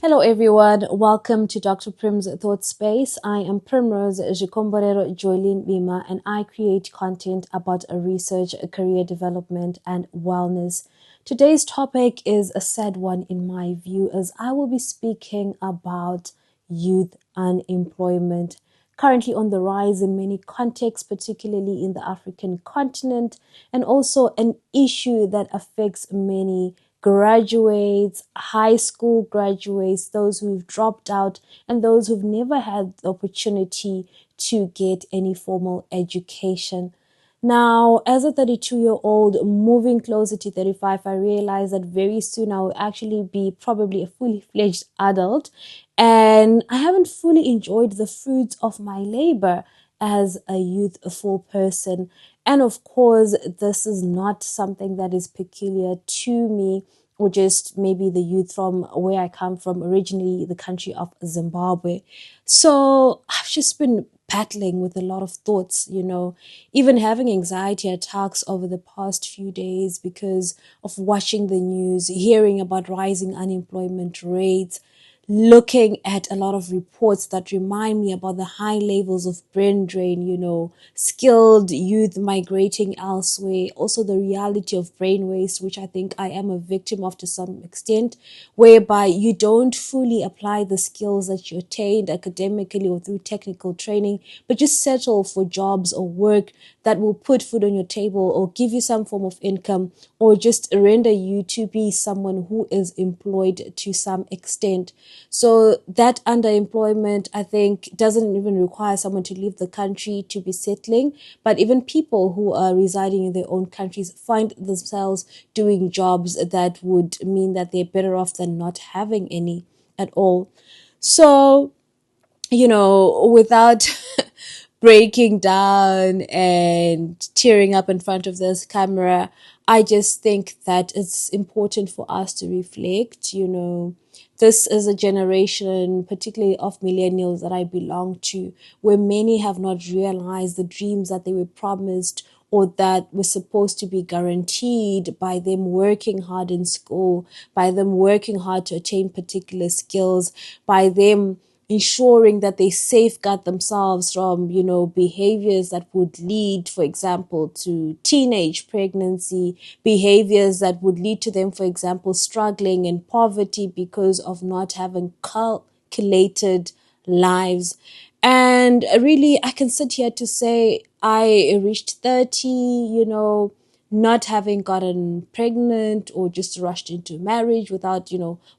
Hello everyone, welcome to Dr. Prim's Thought Space. I am Primrose Jikomborero Joylene Bima and I create content about research, career development and wellness. Today's topic is a sad one in my view as I will be speaking about youth unemployment. Currently on the rise in many contexts, particularly in the African continent, and also an issue that affects many graduates, high school graduates, those who've dropped out, and those who've never had the opportunity to get any formal education. Now, as a 32-year-old moving closer to 35, I realize that very soon I will actually be probably a fully fledged adult. And I haven't fully enjoyed the fruits of my labor as a youthful person. And of course, this is not something that is peculiar to me or just maybe the youth from where I come from, originally the country of Zimbabwe. So I've just been battling with a lot of thoughts, even having anxiety attacks over the past few days because of watching the news, hearing about rising unemployment rates, looking at a lot of reports that remind me about the high levels of brain drain, skilled youth migrating elsewhere, also the reality of brain waste, which I think I am a victim of to some extent, whereby you don't fully apply the skills that you attained academically or through technical training, but just settle for jobs or work that will put food on your table or give you some form of income or just render you to be someone who is employed to some extent. So that underemployment, I think, doesn't even require someone to leave the country to be settling, but even people who are residing in their own countries find themselves doing jobs that would mean that they're better off than not having any at all. So, without breaking down and tearing up in front of this camera, I just think that it's important for us to reflect. This is a generation, particularly of millennials, that I belong to, where many have not realized the dreams that they were promised or that were supposed to be guaranteed by them working hard in school, by them working hard to attain particular skills, by them ensuring that they safeguard themselves from, behaviors that would lead, for example, to teenage pregnancy, behaviors that would lead to them, for example, struggling in poverty because of not having calculated lives. And really, I can sit here to say I reached 30, not having gotten pregnant or just rushed into marriage without,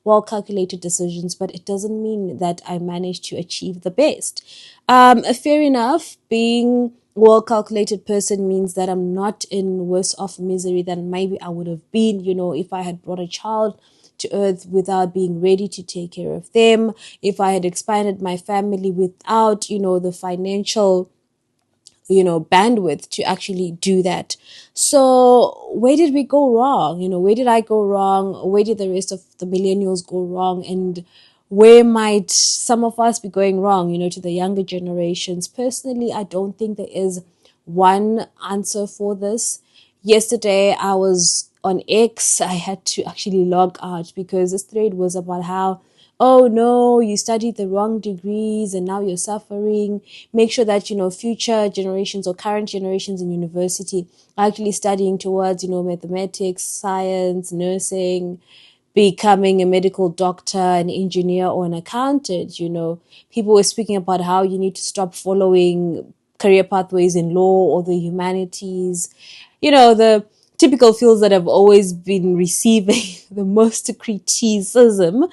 well-calculated decisions, but it doesn't mean that I managed to achieve the best. Fair enough, being well-calculated person means that I'm not in worse off misery than maybe I would have been, if I had brought a child to earth without being ready to take care of them, if I had expanded my family without, the financial bandwidth to actually do that. So where did we go wrong? Where did I go wrong? Where did the rest of the millennials go wrong? And where might some of us be going wrong, to the younger generations? Personally, I don't think there is one answer for this. Yesterday, I was on X. I had to actually log out because this thread was about how, oh no, you studied the wrong degrees and now you're suffering. Make sure that, future generations or current generations in university are actually studying towards, mathematics, science, nursing, becoming a medical doctor, an engineer, or an accountant. People were speaking about how you need to stop following career pathways in law or the humanities, the typical fields that have always been receiving the most criticism.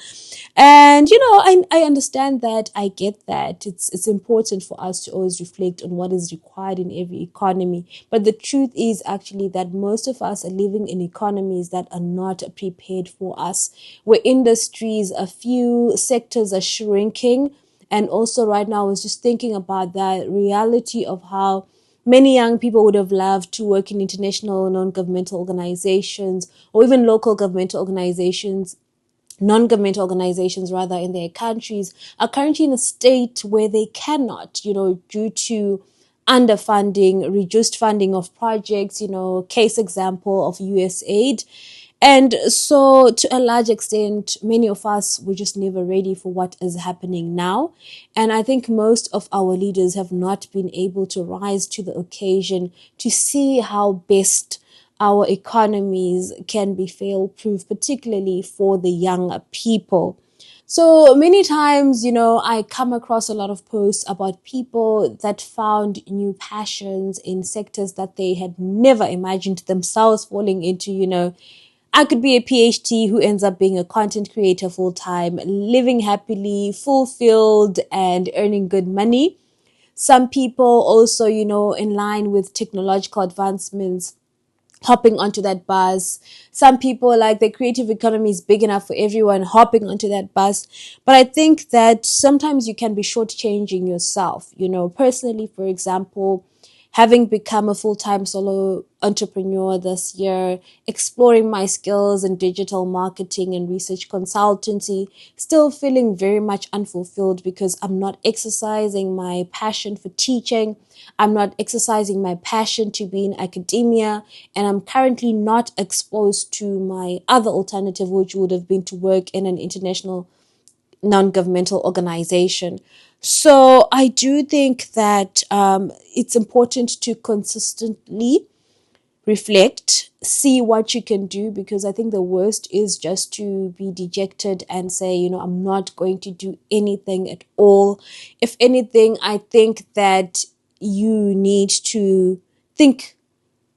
And, I understand that. I get that. It's important for us to always reflect on what is required in every economy. But the truth is actually that most of us are living in economies that are not prepared for us, where industries, a few sectors are shrinking. And also right now I was just thinking about that reality of how many young people would have loved to work in international non-governmental organizations or even local governmental organizations, non-governmental organizations rather, in their countries, are currently in a state where they cannot, due to underfunding, reduced funding of projects, case example of US aid. And so, to a large extent, many of us were just never ready for what is happening now. And I think most of our leaders have not been able to rise to the occasion to see how best our economies can be fail proof, particularly for the younger people. So many times, I come across a lot of posts about people that found new passions in sectors that they had never imagined themselves falling into. I could be a PhD who ends up being a content creator full time, living happily, fulfilled, and earning good money. Some people also, in line with technological advancements, hopping onto that bus. Some people, like, the creative economy is big enough for everyone, hopping onto that bus. But I think that sometimes you can be shortchanging yourself. Personally, for example, having become a full-time solo entrepreneur this year, exploring my skills in digital marketing and research consultancy, still feeling very much unfulfilled because I'm not exercising my passion for teaching. I'm not exercising my passion to be in academia, and I'm currently not exposed to my other alternative, which would have been to work in an international non-governmental organization. So I do think that it's important to consistently reflect, see what you can do, because I think the worst is just to be dejected and say, I'm not going to do anything at all. If anything, I think that you need to think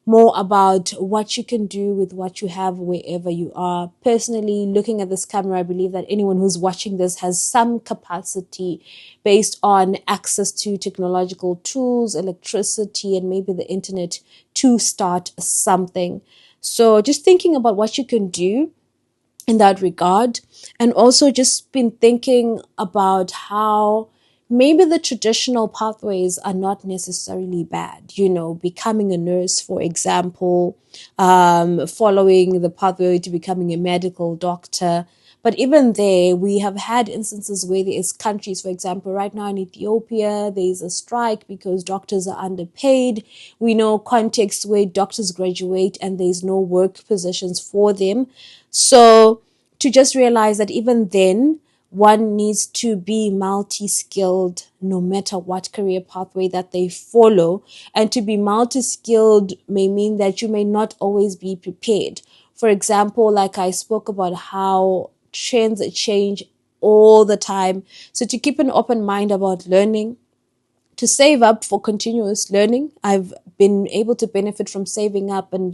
more about what you can do with what you have wherever you are. Personally, looking at this camera, I believe that anyone who's watching this has some capacity based on access to technological tools, electricity, and maybe the internet to start something. So just thinking about what you can do in that regard, and also just been thinking about how maybe the traditional pathways are not necessarily bad. Becoming a nurse, for example, following the pathway to becoming a medical doctor. But even there, we have had instances where there is countries, for example, right now in Ethiopia, there is a strike because doctors are underpaid. We know contexts where doctors graduate and there's no work positions for them. So to just realize that even then, one needs to be multi-skilled no matter what career pathway that they follow. And to be multi-skilled may mean that you may not always be prepared. For example, like I spoke about how trends change all the time. So to keep an open mind about learning, to save up for continuous learning. I've been able to benefit from saving up and,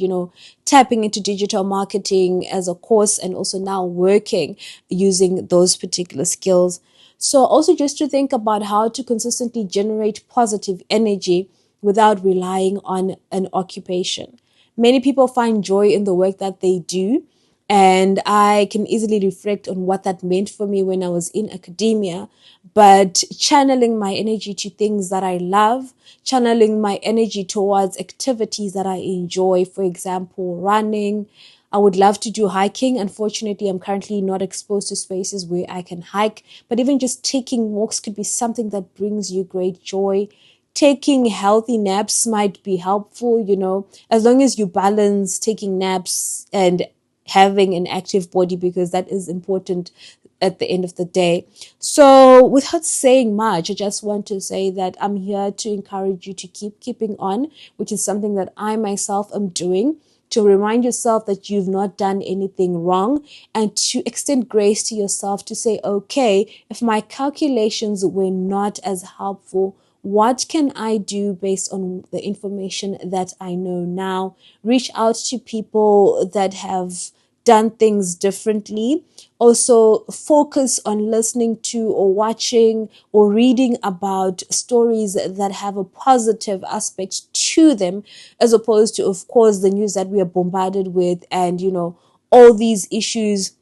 tapping into digital marketing as a course, and also now working using those particular skills. So also just to think about how to consistently generate positive energy without relying on an occupation. Many people find joy in the work that they do, and I can easily reflect on what that meant for me when I was in academia. But channeling my energy to things that I love, channeling my energy towards activities that I enjoy, for example, running. I would love to do hiking. Unfortunately, I'm currently not exposed to spaces where I can hike, but even just taking walks could be something that brings you great joy. Taking healthy naps might be helpful, as long as you balance taking naps and having an active body, because that is important at the end of the day. So without saying much, I just want to say that I'm here to encourage you to keep keeping on, which is something that I myself am doing, to remind yourself that you've not done anything wrong, and to extend grace to yourself to say, okay, if my calculations were not as helpful, what can I do based on the information that I know now? Reach out to people that have done things differently. Also, focus on listening to or watching or reading about stories that have a positive aspect to them, as opposed to, of course, the news that we are bombarded with, and, all these issues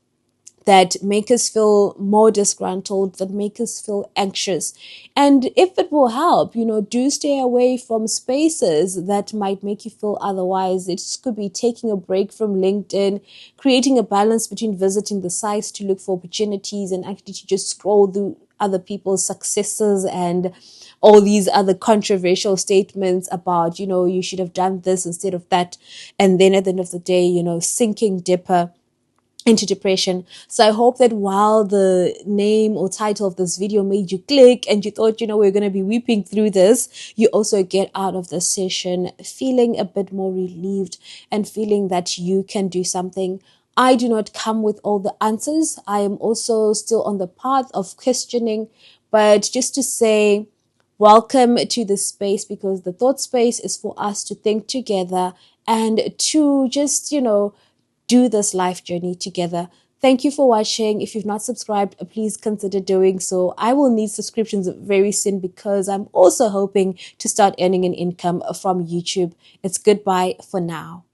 that make us feel more disgruntled, that make us feel anxious. And if it will help, do stay away from spaces that might make you feel otherwise. It could be taking a break from LinkedIn, creating a balance between visiting the sites to look for opportunities and actually to just scroll through other people's successes and all these other controversial statements about, you should have done this instead of that. And then at the end of the day, sinking dipper. into depression. So I hope that while the name or title of this video made you click and you thought, we're going to be weeping through this, you also get out of this session feeling a bit more relieved and feeling that you can do something. I do not come with all the answers. I am also still on the path of questioning, but just to say, welcome to this space, because the thought space is for us to think together and to just, do this life journey together. Thank you for watching. If you've not subscribed, please consider doing so. I will need subscriptions very soon because I'm also hoping to start earning an income from YouTube. It's goodbye for now.